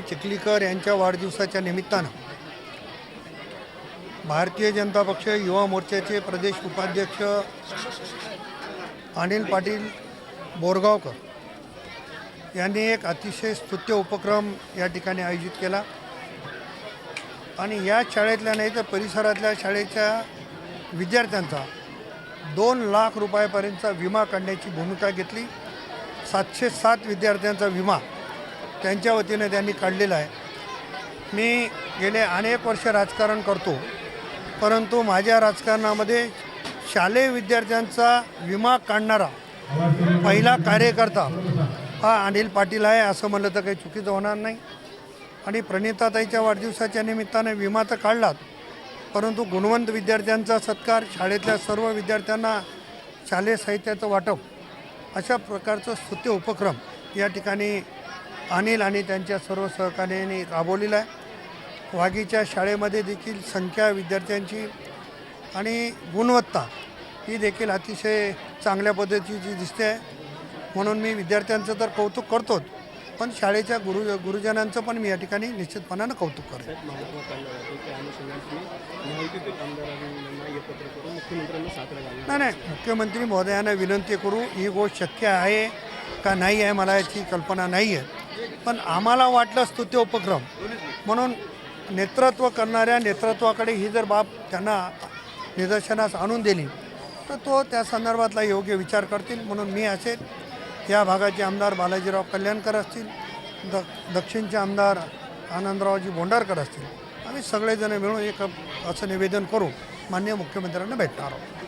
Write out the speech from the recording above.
चिखलीकर यांच्या वाढदिवसाच्या निमित्तानं भारतीय जनता पक्ष युवा मोर्चाचे प्रदेश उपाध्यक्ष अनिल पाटील बोरगावकर यांनी एक अतिशय स्तुत्य उपक्रम या ठिकाणी आयोजित केला आणि या शाळेतल्या नाही तर परिसरातल्या शाळेच्या विद्यार्थ्यांचा 2 लाख रुपयापर्यंतचा विमा काढण्याची भूमिका घेतली। 707 विद्यार्थ्यांचा विमा त्यांच्या वतीने त्यांनी काढलेला आहे। मी गेले अनेक वर्ष राजकारण करतो, परंतु माझ्या राजकारणामध्ये शालेय विद्यार्थ्यांचा विमा काढणारा पहिला कार्यकर्ता हा अनिल पाटील आहे असं म्हणलं तर काही चुकीचं होणार नाही। आणि प्रणिताताईच्या वाढदिवसाच्या निमित्ताने विमा तर काढलात, परंतु गुणवंत विद्यार्थ्यांचा सत्कार, शाळेतल्या सर्व विद्यार्थ्यांना शालेय साहित्याचं वाटप अशा प्रकारचं स्तुत्य उपक्रम या ठिकाणी अनिल आणि त्यांच्या सर्व सहकार्याने राबवलेला आहे। वाघीच्या शाळेमध्ये देखील संख्या विद्यार्थ्यांची आणि गुणवत्ता ही देखील अतिशय चांगल्या पद्धतीची दिसते आहे, म्हणून मी विद्यार्थ्यांचं तर कौतुक करतोच, पण शाळेच्या गुरुजनांचं पण मी या ठिकाणी निश्चितपणानं कौतुक करेन। नाही, मुख्यमंत्री महोदयांना विनंती करू, ही गोष्ट शक्य आहे का नाही आहे मला याची कल्पना नाही आहे, पण आम्हाला वाटलं स्तुत्य उपक्रम म्हणून नेतृत्व करणाऱ्या नेतृत्वाकडे ही जर बाब त्यांना निदर्शनास आणून दिली तर तो त्या संदर्भातला योग्य विचार करतील। म्हणून मी असेल, या भागाचे आमदार बालाजीराव कल्याणकर असतील, दक्षिणचे आमदार आनंदरावजी भोंडारकर असतील, आम्ही सगळेजण मिळून एक असं निवेदन करू माननीय मुख्यमंत्र्यांना भेटणार आहोत।